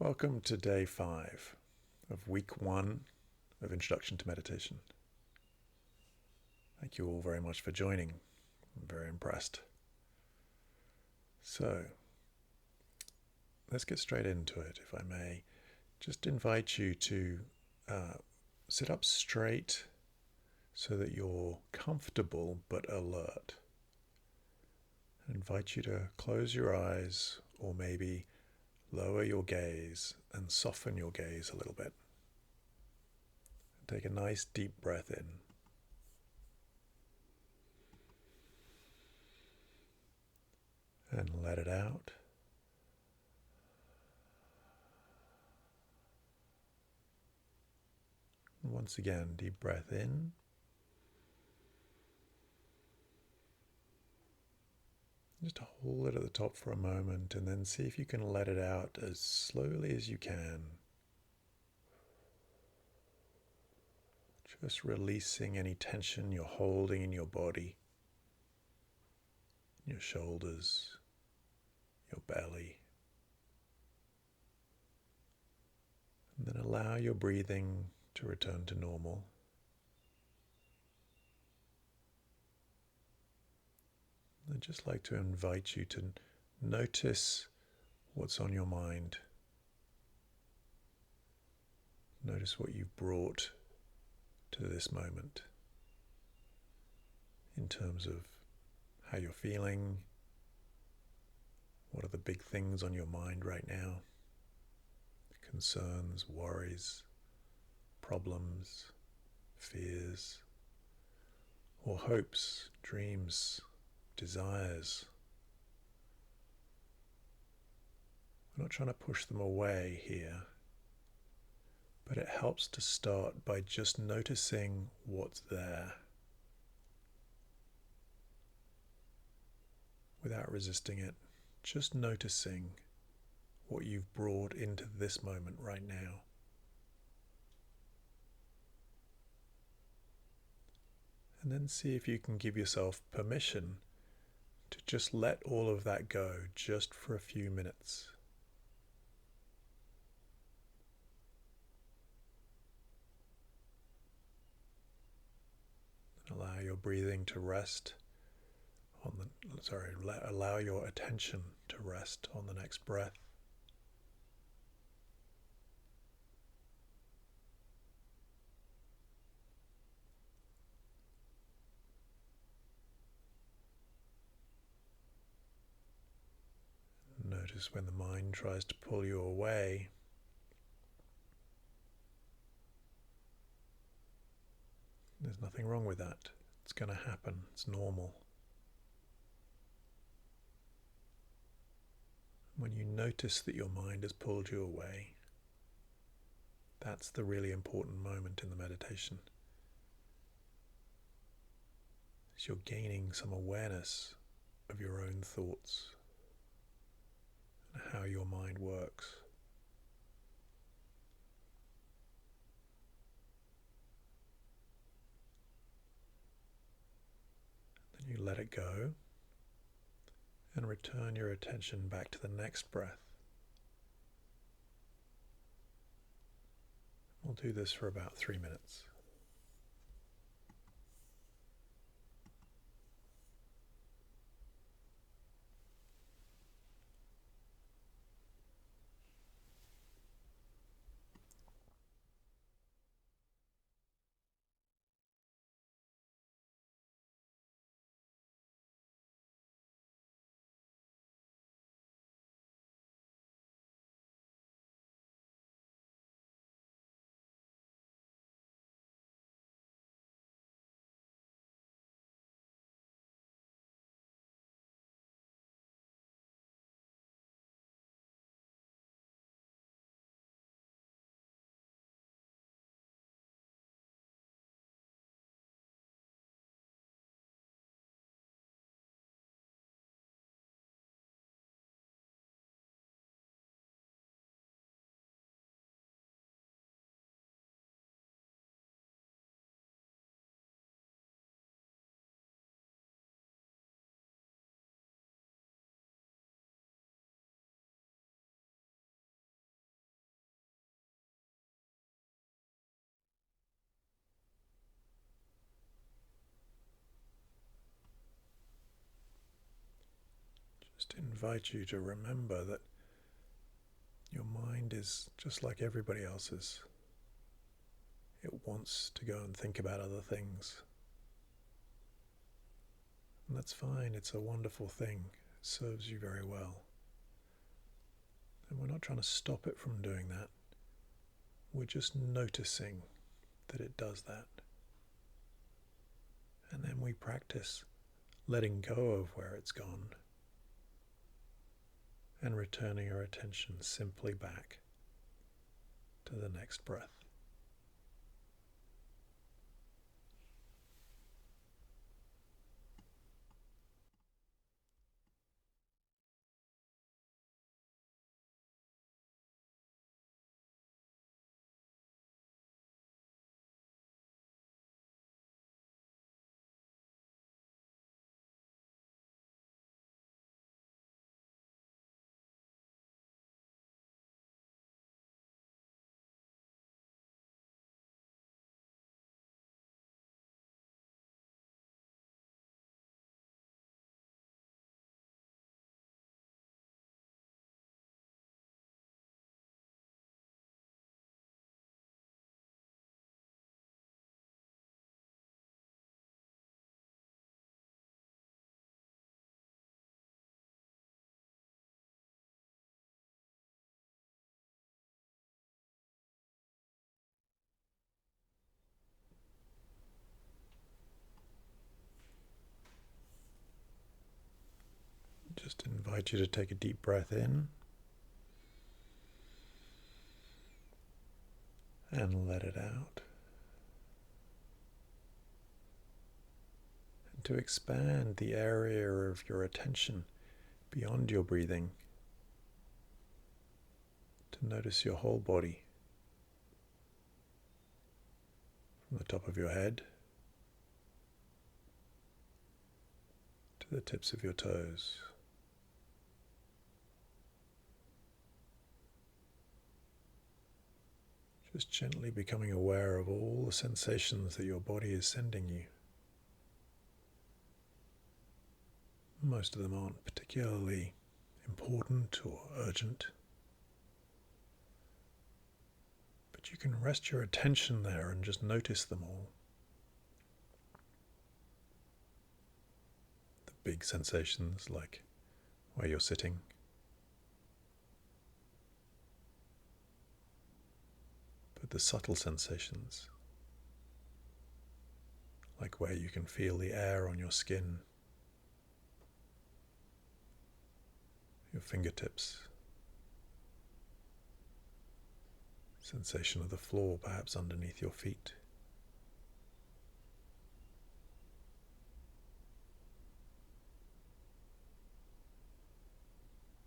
Welcome to day 5 of week 1 of Introduction to Meditation. Thank you all very much for joining. I'm very impressed. So, let's get straight into it, if I may. Just invite you to sit up straight so that you're comfortable but alert. I invite you to close your eyes or maybe lower your gaze and soften your gaze a little bit. Take a nice deep breath in. And let it out. And once again, deep breath in. Just hold it at the top for a moment and then see if you can let it out as slowly as you can. Just releasing any tension you're holding in your body, your shoulders, your belly. And then allow your breathing to return to normal. I'd just like to invite you to notice what's on your mind. Notice what you've brought to this moment in terms of how you're feeling. What are the big things on your mind right now? Concerns, worries, problems, fears, or hopes, dreams, desires. We're not trying to push them away here, but it helps to start by just noticing what's there without resisting it, just noticing what you've brought into this moment right now. And then see if you can give yourself permission to just let all of that go just for a few minutes. And allow your breathing to rest allow your attention to rest on the next breath. Notice when the mind tries to pull you away. There's nothing wrong with that. It's going to happen. It's normal. When you notice that your mind has pulled you away, that's the really important moment in the meditation. As you're gaining some awareness of your own thoughts and how your mind works. Then you let it go and return your attention back to the next breath. We'll do this for about 3 minutes. Just invite you to remember that your mind is just like everybody else's. It wants to go and think about other things. And that's fine, it's a wonderful thing. It serves you very well. And we're not trying to stop it from doing that. We're just noticing that it does that. And then we practice letting go of where it's gone and returning our attention simply back to the next breath. Just invite you to take a deep breath in and let it out. And to expand the area of your attention beyond your breathing, to notice your whole body, from the top of your head to the tips of your toes. Just gently becoming aware of all the sensations that your body is sending you. Most of them aren't particularly important or urgent, but you can rest your attention there and just notice them all. The big sensations like where you're sitting, but the subtle sensations like where you can feel the air on your skin, your fingertips, sensation of the floor perhaps underneath your feet.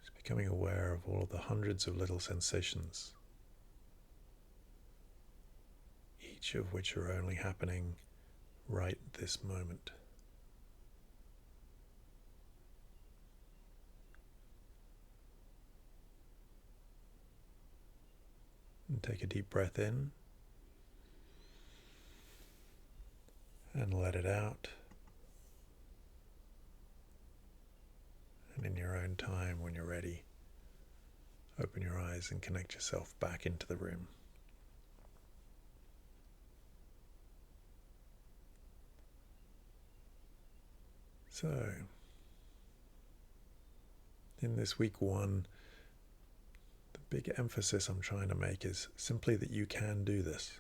Just becoming aware of all of the hundreds of little sensations, each of which are only happening right this moment. And take a deep breath in and let it out. And in your own time, when you're ready, open your eyes and connect yourself back into the room. So, in this week one, the big emphasis I'm trying to make is simply that you can do this.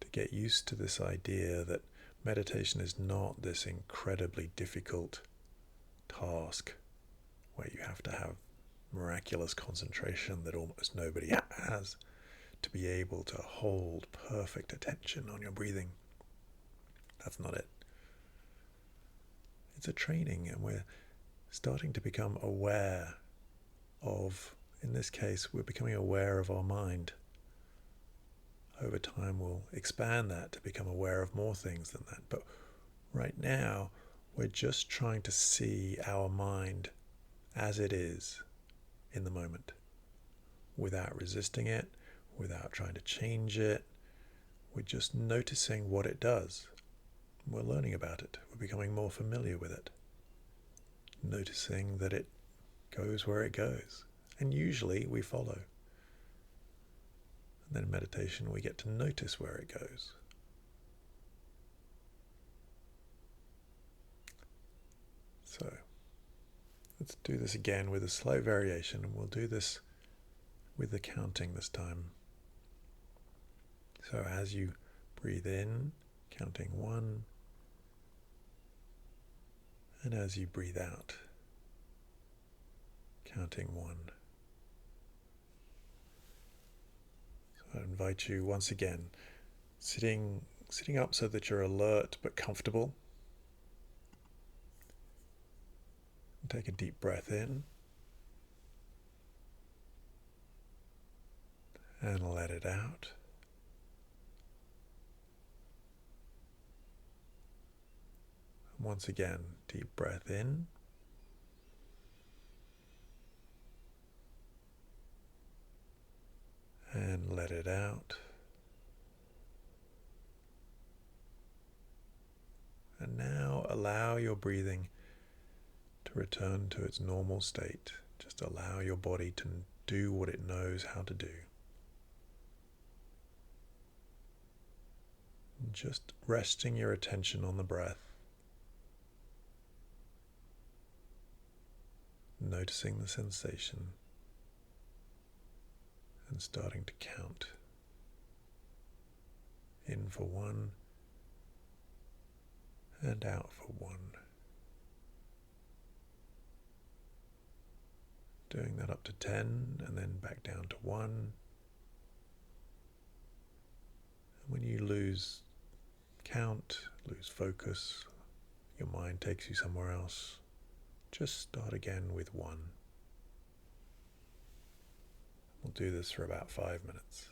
To get used to this idea that meditation is not this incredibly difficult task where you have to have miraculous concentration that almost nobody has to be able to hold perfect attention on your breathing. That's not it. It's a training, and we're starting to become aware of, in this case, we're becoming aware of our mind. Over time, we'll expand that to become aware of more things than that. But right now, we're just trying to see our mind as it is in the moment, without resisting it, without trying to change it. We're just noticing what it does. We're learning about it. We're becoming more familiar with it. noticing that it goes where it goes. And usually we follow. And then in meditation we get to notice where it goes. So let's do this again with a slight variation, and we'll do this with the counting this time. So as you breathe in, counting 1, and as you breathe out, counting 1. So I invite you once again, sitting up so that you're alert but comfortable. And take a deep breath in and let it out. And once again, deep breath in and let it out. And now allow your breathing to return to its normal state. Just allow your body to do what it knows how to do. And just resting your attention on the breath, noticing the sensation, and starting to count. In for 1 and out for 1. Doing that up to 10 and then back down to 1. And when you lose count, lose focus, your mind takes you somewhere else, just start again with 1. We'll do this for about 5 minutes.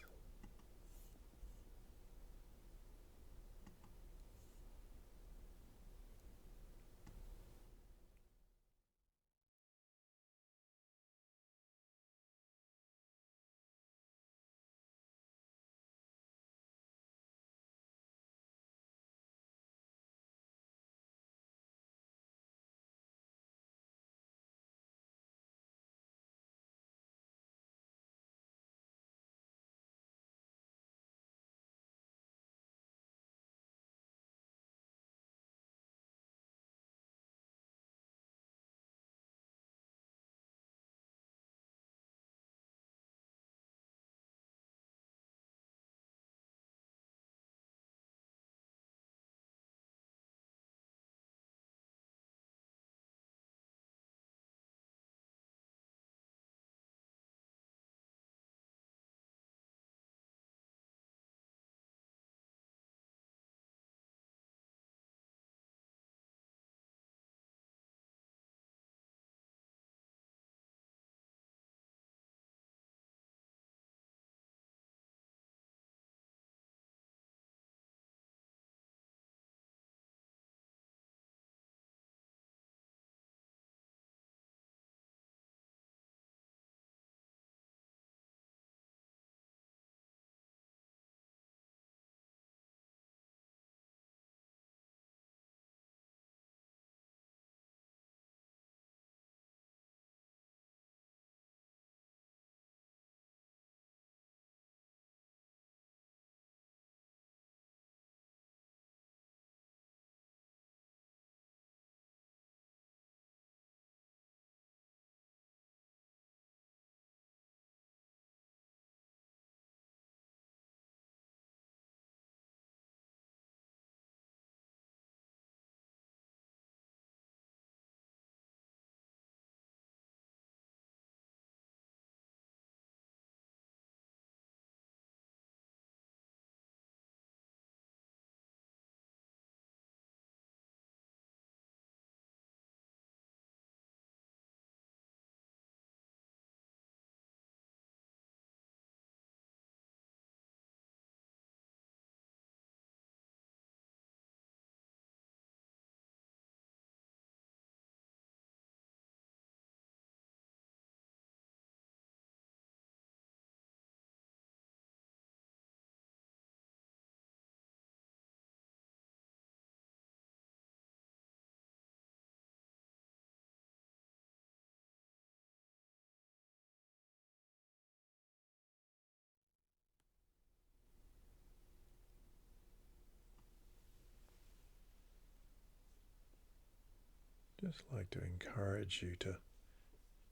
just like to encourage you to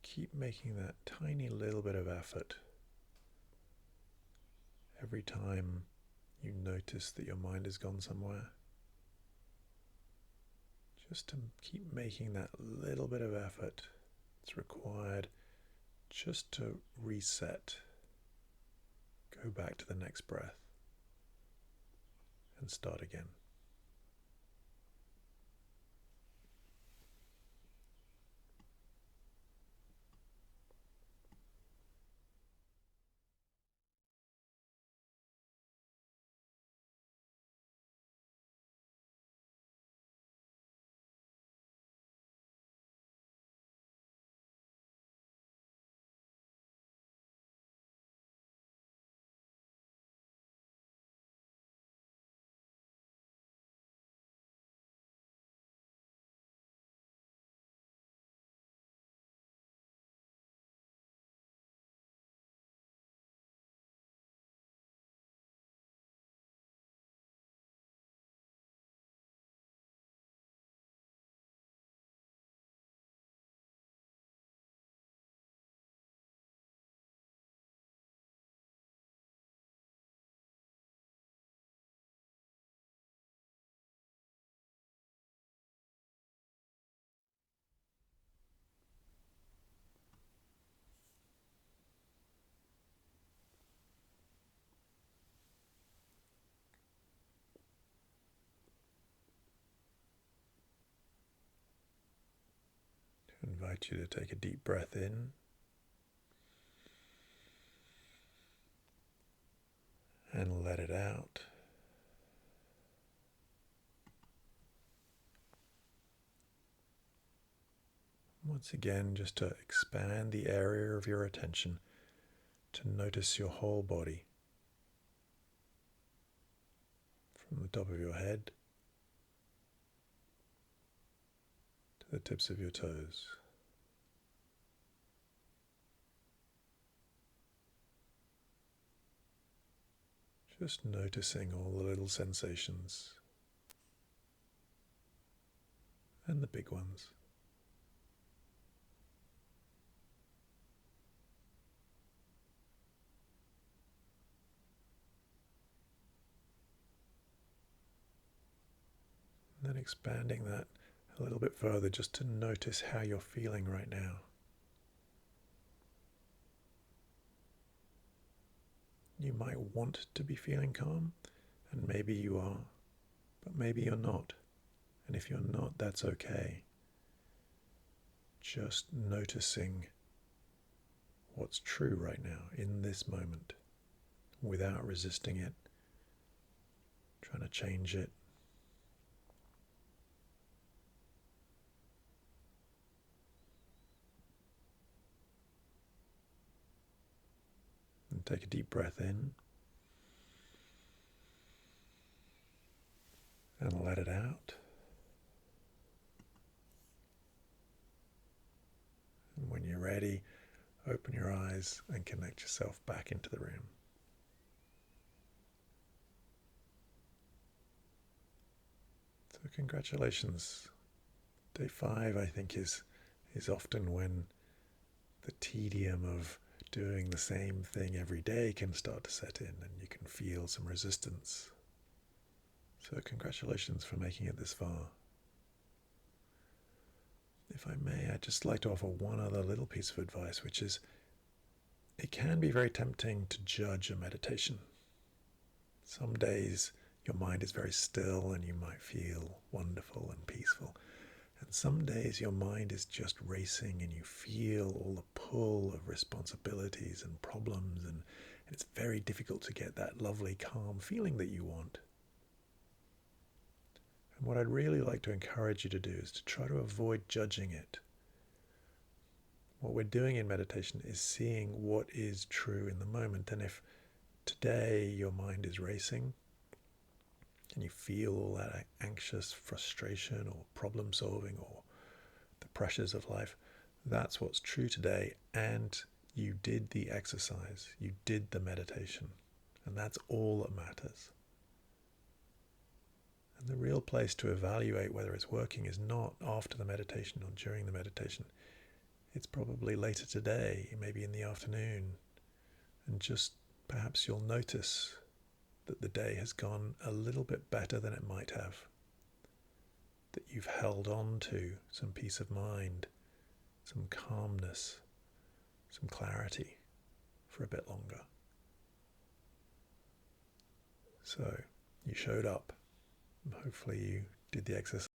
keep making that tiny little bit of effort every time you notice that your mind has gone somewhere. Just to keep making that little bit of effort it's required just to reset, go back to the next breath, and start again. I invite you to take a deep breath in and let it out. Once again, just to expand the area of your attention to notice your whole body, from the top of your head to the tips of your toes. Just noticing all the little sensations and the big ones. And then expanding that a little bit further just to notice how you're feeling right now. You might want to be feeling calm, and maybe you are, but maybe you're not. And if you're not, that's okay. Just noticing what's true right now in this moment without resisting it, trying to change it. And take a deep breath in and let it out. And when you're ready, open your eyes and connect yourself back into the room. So congratulations. Day 5, I think, is often when the tedium of doing the same thing every day can start to set in and you can feel some resistance. So congratulations for making it this far. If I may, I'd just like to offer one other little piece of advice, which is it can be very tempting to judge a meditation. Some days your mind is very still and you might feel wonderful and peaceful. And some days your mind is just racing and you feel all the pull of responsibilities and problems, and it's very difficult to get that lovely calm feeling that you want. And what I'd really like to encourage you to do is to try to avoid judging it. What we're doing in meditation is seeing what is true in the moment. And if today your mind is racing and you feel all that anxious frustration or problem solving or the pressures of life, that's what's true today, and you did the exercise, you did the meditation, and that's all that matters. And the real place to evaluate whether it's working is not after the meditation or during the meditation. It's probably later today, maybe in the afternoon, and just perhaps you'll notice that the day has gone a little bit better than it might have, that you've held on to some peace of mind, some calmness, some clarity for a bit longer. So you showed up, and hopefully you did the exercise